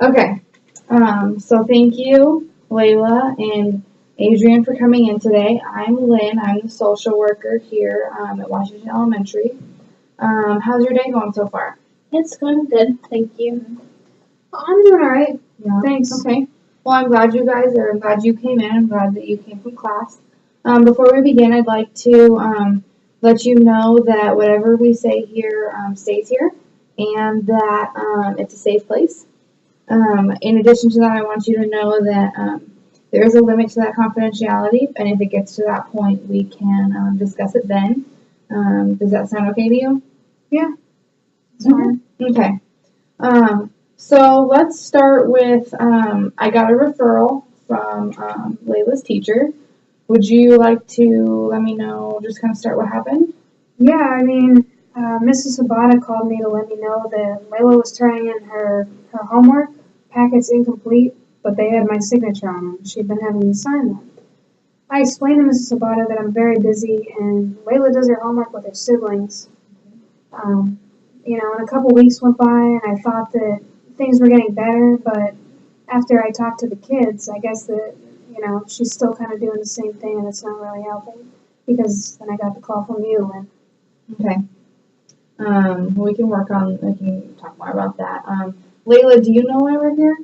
Okay. So thank you, Layla and Adrian, for coming in today. I'm Lynn. I'm the social worker here at Washington Elementary. How's your day going so far? It's going good, thank you. I'm doing all right. Yeah. Thanks. Okay. Well, I'm glad you came in. I'm glad that you came from class. Before we begin, I'd like to let you know that whatever we say here stays here and that it's a safe place. In addition to that, I want you to know that there is a limit to that confidentiality, and if it gets to that point, we can discuss it then. Does that sound okay to you? Yeah. It's fine. Okay. So let's start with I got a referral from Layla's teacher. Would you like to let me know, just kind of start what happened? Yeah, I mean, Mrs. Sabata called me to let me know that Layla was turning in her homework. Packet's incomplete, but they had my signature on them. She'd been having me sign them. I explained to Mrs. Sabata that I'm very busy and Layla does her homework with her siblings. And a couple weeks went by and I thought that things were getting better, but after I talked to the kids, I guess that, she's still kind of doing the same thing and it's not really helping because then I got the call from you and Okay. We can talk more about that. Layla, do you know why we're here?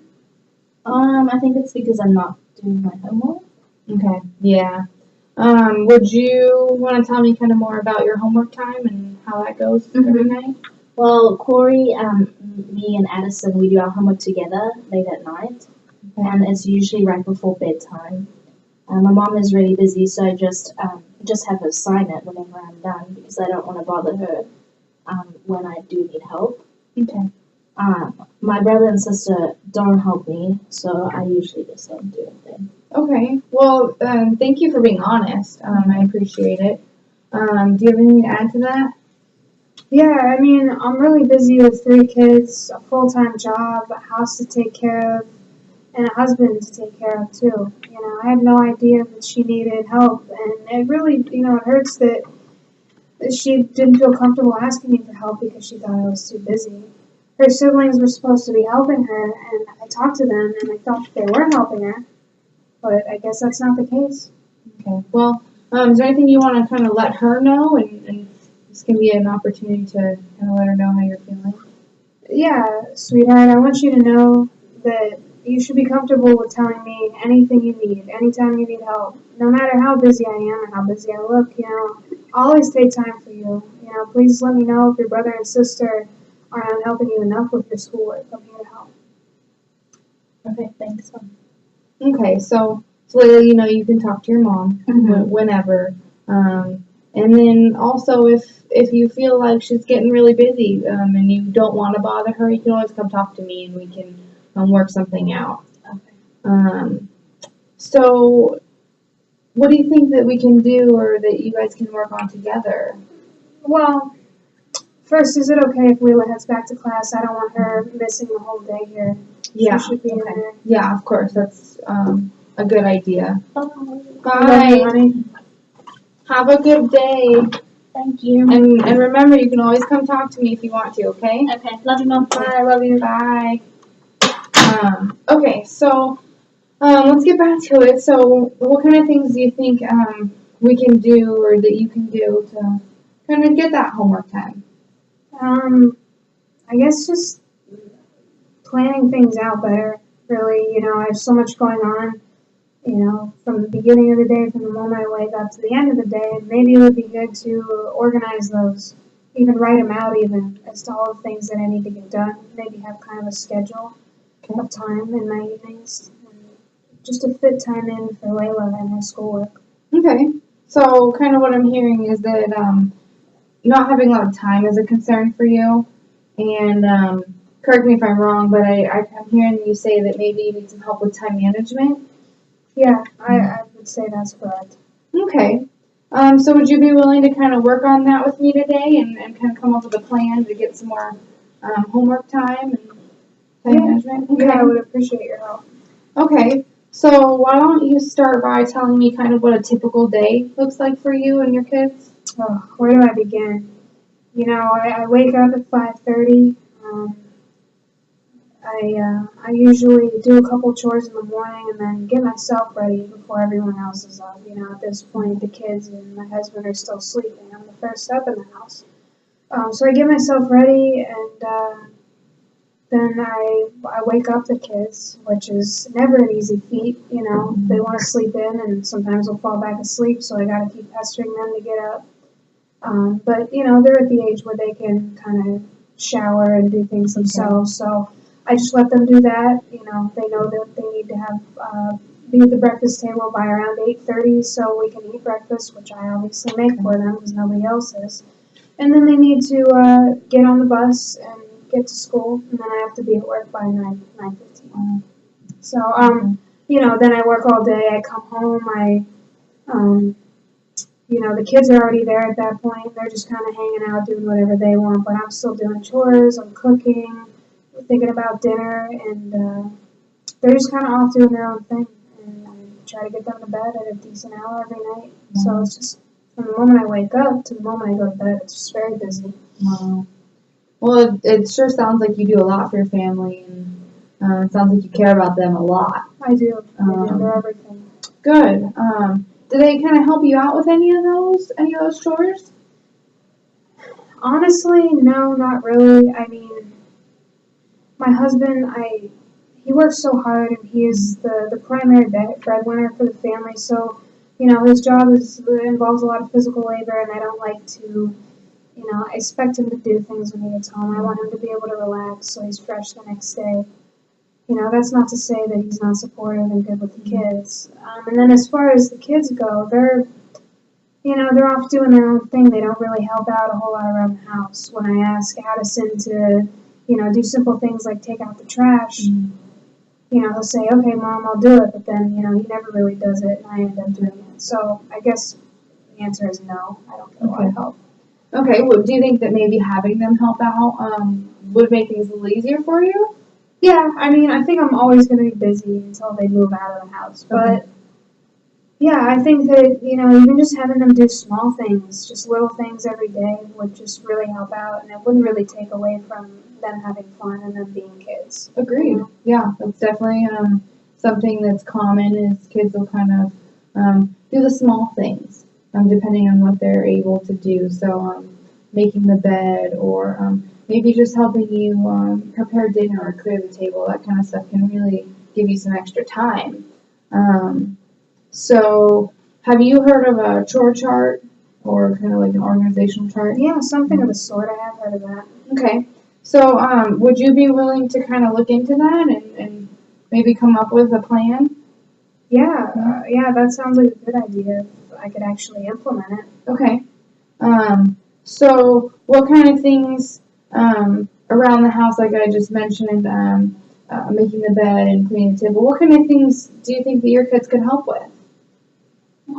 I think it's because I'm not doing my homework. Okay. Yeah. Would you want to tell me kind of more about your homework time and how that goes every night? Well, Corey, me and Addison, we do our homework together late at night, and it's usually right before bedtime. My mom is really busy, so I just have her sign it whenever I'm done because I don't want to bother her when I do need help. Okay. My brother and sister don't help me, so I usually just don't do anything. Okay. Well, thank you for being honest. I appreciate it. Do you have anything to add to that? yeah, I mean, I'm really busy with 3 kids, a full-time job, a house to take care of, and a husband to take care of too. I had no idea that she needed help, and it really, it hurts that she didn't feel comfortable asking me for help because she thought I was too busy. Her siblings were supposed to be helping her, and I talked to them, and I thought that they were helping her, but I guess that's not the case. Okay. Well, is there anything you want to kind of let her know, and this can be an opportunity to kind of let her know how you're feeling? Yeah, sweetheart, I want you to know that you should be comfortable with telling me anything you need, anytime you need help. No matter how busy I am or how busy I look, I'll always take time for you. Please let me know if your brother and sister are not helping you enough with your schoolwork. I'm here to help. Okay, thanks. Okay. So Layla, you can talk to your mom whenever. And then also, if you feel like she's getting really busy and you don't want to bother her, you can always come talk to me and we can work something out. Okay. So, what do you think that we can do or that you guys can work on together? Well, first, is it okay if Layla heads back to class? I don't want her missing the whole day here. Yeah. She should be in there. Yeah, of course. That's a good idea. I love you, Bye. honey. Have a good day. Thank you. And remember, you can always come talk to me if you want to, okay? Okay, love you, Mom. Bye, love you. Bye. Okay, so let's get back to it. So, what kind of things do you think we can do or that you can do to kind of get that homework time? I guess just planning things out better. Really, I have so much going on. From the beginning of the day, from the moment I wake up to the end of the day, maybe it would be good to organize those, even write them out even, as to all the things that I need to get done. Maybe have kind of a schedule of time in my evenings, and just to fit time in for Layla and her schoolwork. Okay, so kind of what I'm hearing is that not having a lot of time is a concern for you, and correct me if I'm wrong, but I'm hearing you say that maybe you need some help with time management. Yeah, I would say that's correct. Okay. So would you be willing to kind of work on that with me today and kind of come up with a plan to get some more homework time and time management? Okay. Yeah, I would appreciate your help. Okay. So why don't you start by telling me kind of what a typical day looks like for you and your kids? Oh, where do I begin? I wake up at 5:30. I usually do a couple chores in the morning and then get myself ready before everyone else is up. You know, at this point, the kids and my husband are still sleeping. I'm the first up in the house. So I get myself ready and then I wake up the kids, which is never an easy feat. You know, they want to sleep in and sometimes they'll fall back asleep, so I got to keep pestering them to get up. But you know, they're at the age where they can kind of shower and do things themselves. So I just let them do that. You know, they know that they need to have be at the breakfast table by around 8:30, so we can eat breakfast, which I obviously make for them because nobody else is. And then they need to get on the bus and get to school, and then I have to be at work by 9:15. So you know, then I work all day. I come home. You know, the kids are already there at that point. They're just kind of hanging out, doing whatever they want, but I'm still doing chores. I'm cooking, thinking about dinner, and they're just kind of off doing their own thing. And I try to get them to bed at a decent hour every night. So it's just from the moment I wake up to the moment I go to bed, it's just very busy. Wow. Well, it sure sounds like you do a lot for your family, and it sounds like you care about them a lot. I do. They're everything. Good. Do they kind of help you out with any of those chores? Honestly, no, not really. I mean, my husband, he works so hard and he is the primary breadwinner for the family. So, you know, his job involves a lot of physical labor, and I don't like to, you know, I expect him to do things when he gets home. I want him to be able to relax so he's fresh the next day. You know, that's not to say that he's not supportive and good with the kids. And then as far as the kids go, you know, they're off doing their own thing. They don't really help out a whole lot around the house. When I ask Addison to, you know, do simple things like take out the trash, you know, he'll say, okay, Mom, I'll do it. But then, you know, he never really does it, and I end up doing it. So I guess the answer is no. I don't get a lot of help. Okay, well, do you think that maybe having them help out would make things a little easier for you? Yeah, I mean, I think I'm always going to be busy until they move out of the house. But, yeah, I think that, you know, even just having them do small things, just little things every day would just really help out. And it wouldn't really take away from them having fun and them being kids. Agreed. You know? Yeah, that's definitely something that's common is kids will kind of do the small things depending on what they're able to do. So making the bed or maybe just helping you prepare dinner or clear the table, that kind of stuff can really give you some extra time. So have you heard of a chore chart or kind of like an organizational chart? Yeah, something of the sort. I have heard of that. Okay. So would you be willing to kind of look into that and maybe come up with a plan? Yeah, yeah, that sounds like a good idea if I could actually implement it. Okay. So what kind of things around the house, like I just mentioned, making the bed and cleaning the table, what kind of things do you think that your kids could help with?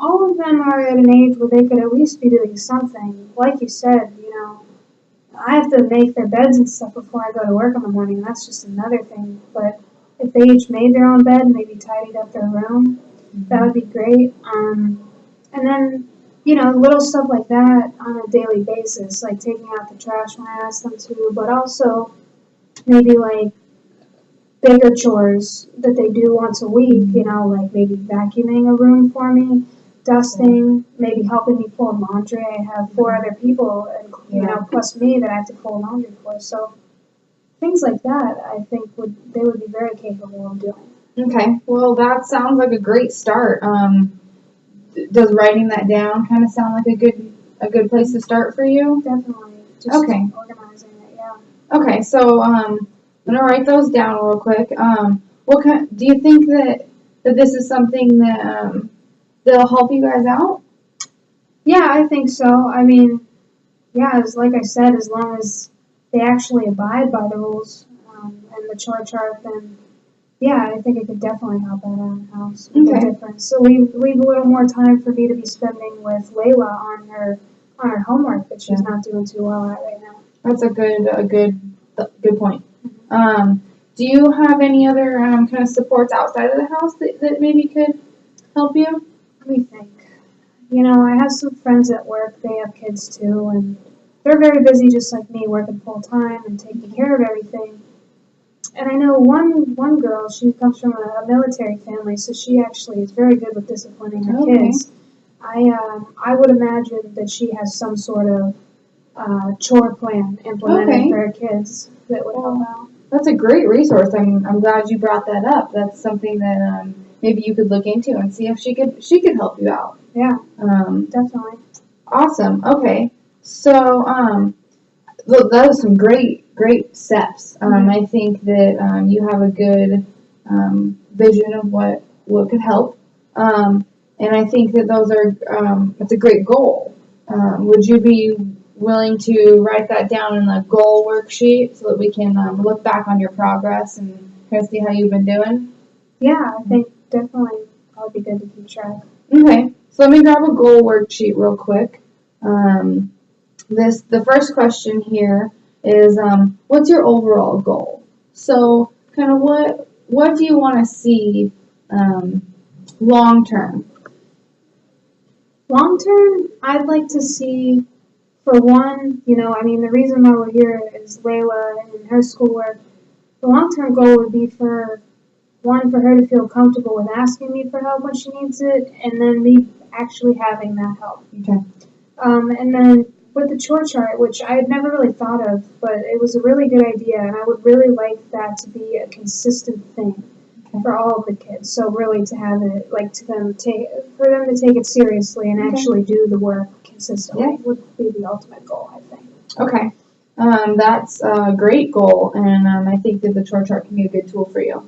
All of them are at an age where they could at least be doing something. Like you said, you know, I have to make their beds and stuff before I go to work in the morning, and that's just another thing. But if they each made their own bed and maybe tidied up their room, that would be great. And then, you know, little stuff like that on a daily basis, like taking out the trash when I ask them to, but also maybe like bigger chores that they do once a week, you know, like maybe vacuuming a room for me, dusting, maybe helping me fold laundry. I have 4 other people, and you know, plus me that I have to fold laundry for. So things like that, I think they would be very capable of doing. Okay, well that sounds like a great start. Does writing that down kind of sound like a good place to start for you? Definitely. Just Okay. organizing it, yeah. Okay, so I'm gonna write those down real quick. What kind? Do you think that this is something that that'll help you guys out? Yeah, I think so. I mean, yeah, like I said, as long as they actually abide by the rules and the chore chart, then yeah, I think it could definitely help out around the house. Make a difference. So leave a little more time for me to be spending with Layla on her homework that she's not doing too well at right now. That's a good point. Do you have any other kind of supports outside of the house that maybe could help you? Let me think. You know, I have some friends at work. They have kids too, and they're very busy, just like me, working full time and taking care of everything. And I know one girl, she comes from a military family, so she actually is very good with disciplining her Okay. kids. I would imagine that she has some sort of chore plan implemented Okay. for her kids that would help out. That's a great resource. I'm glad you brought that up. That's something that maybe you could look into and see if she could help you out. Yeah, Um, definitely. awesome. Okay. So look, that was some great steps. I think that you have a good vision of what could help. And I think that those are it's a great goal. Would you be willing to write that down in a goal worksheet so that we can look back on your progress and kind of see how you've been doing? Yeah, I think definitely that would be good to keep track. Okay, so let me grab a goal worksheet real quick. The first question here is what's your overall goal? So kind of what do you want to see long term? Long term, I'd like to see, for one, the reason why we're here is Layla and her schoolwork. The long term goal would be for her to feel comfortable with asking me for help when she needs it, and then me actually having that help. Okay. And then with the chore chart, which I had never really thought of, but it was a really good idea, and I would really like that to be a consistent thing for all of the kids. So really to have it, for them to take it seriously and actually do the work consistently would be the ultimate goal, I think. Okay. That's a great goal, and I think that the chore chart can be a good tool for you.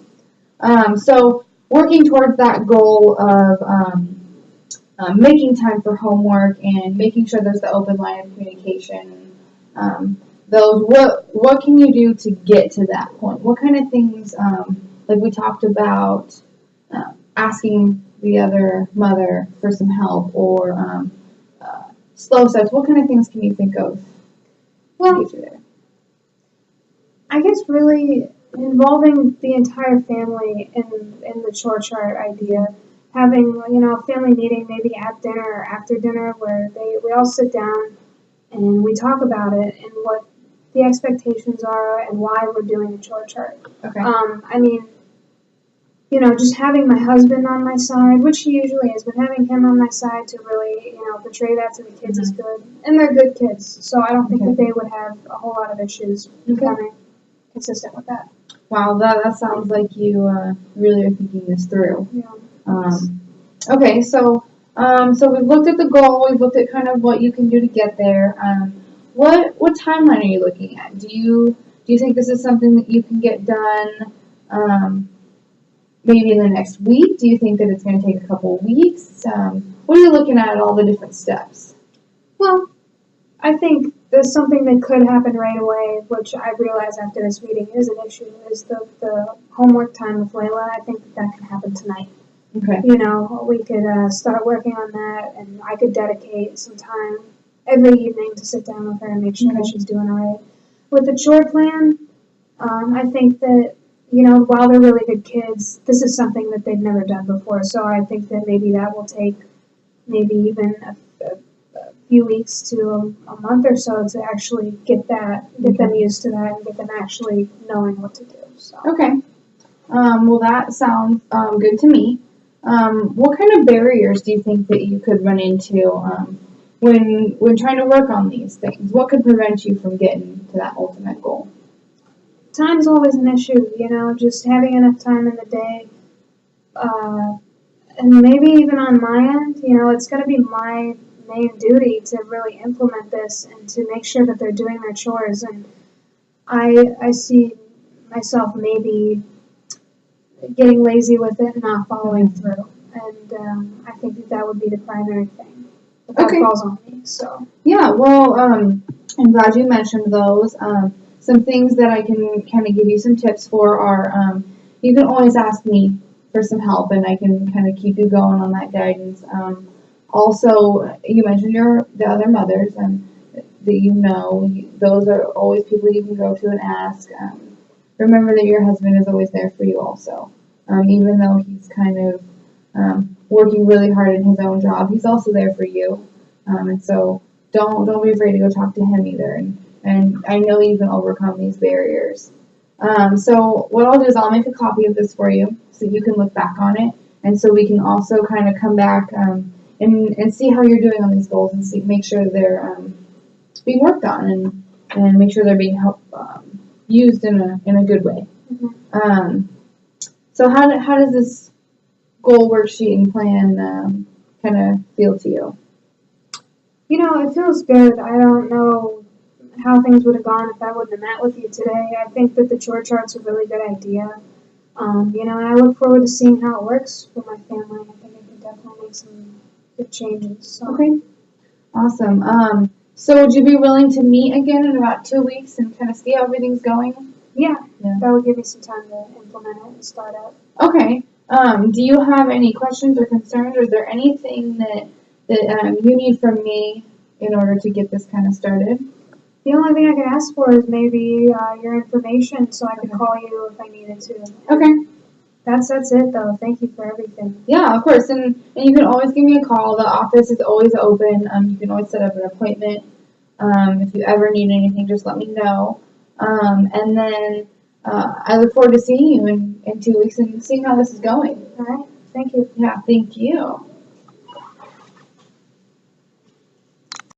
So working towards that goal of making time for homework and making sure there's the open line of communication. What can you do to get to that point? What kind of things, like we talked about, asking the other mother for some help or slow steps. What kind of things can you think of? Well, I guess really involving the entire family in the chore chart idea. Having a family meeting maybe at dinner or after dinner where we all sit down and we talk about it and what the expectations are and why we're doing the chore chart. Okay. Just having my husband on my side, which he usually is, but having him on my side to really portray that to the kids is good, and they're good kids, so I don't think that they would have a whole lot of issues becoming consistent with that. Wow, that sounds like you really are thinking this through. Yeah. Okay, so we've looked at the goal, we've looked at kind of what you can do to get there. What timeline are you looking at? Do you think this is something that you can get done maybe in the next week? Do you think that it's going to take a couple of weeks? What are you looking at all the different steps? Well, I think there's something that could happen right away, which I realize after this meeting is an issue, is the homework time with Layla. I think that can happen tonight. Okay. We could start working on that, and I could dedicate some time every evening to sit down with her and make sure that she's doing all right. With the chore plan, I think that, while they're really good kids, this is something that they've never done before, so I think that maybe that will take maybe even a few weeks to a month or so to actually get them used to that and get them actually knowing what to do. So. Okay. Well, that sounds good to me. What kind of barriers do you think that you could run into when trying to work on these things? What could prevent you from getting to that ultimate goal? Time's always an issue, just having enough time in the day, and maybe even on my end, it's going to be my main duty to really implement this and to make sure that they're doing their chores. And I see myself maybe getting lazy with it and not following through. And I think that would be the primary thing. But that falls on me. So yeah, well, I'm glad you mentioned those. Some things that I can kind of give you some tips for are you can always ask me for some help, and I can kind of keep you going on that guidance. Also, you mentioned the other mothers and that those are always people you can go to and ask. Remember that your husband is always there for you also. Even though he's kind of working really hard in his own job, he's also there for you. And so don't be afraid to go talk to him either. And I know you can overcome these barriers. So what I'll do is I'll make a copy of this for you so you can look back on it, and so we can also kind of come back and see how you're doing on these goals and make sure they're being worked on and make sure they're being used in a good way. Mhm. So how does this goal worksheet and plan kind of feel to you? You know, it feels good. I don't know how things would have gone if I wouldn't have met with you today. I think that the chore chart's a really good idea. You know, and I look forward to seeing how it works for my family. I think it could definitely make some good changes. So. Okay, awesome. So would you be willing to meet again in about 2 weeks and kind of see how everything's going? Yeah, Yeah. that would give me some time to implement it and start out. Okay. Do you have any questions or concerns, or is there anything that you need from me in order to get this kind of started? The only thing I could ask for is maybe your information so I could call you if I needed to. Okay. That's it though. Thank you for everything. Yeah, of course. And you can always give me a call. The office is always open. You can always set up an appointment. If you ever need anything, just let me know. And then I look forward to seeing you in 2 weeks and seeing how this is going. All right. Thank you. Yeah, thank you.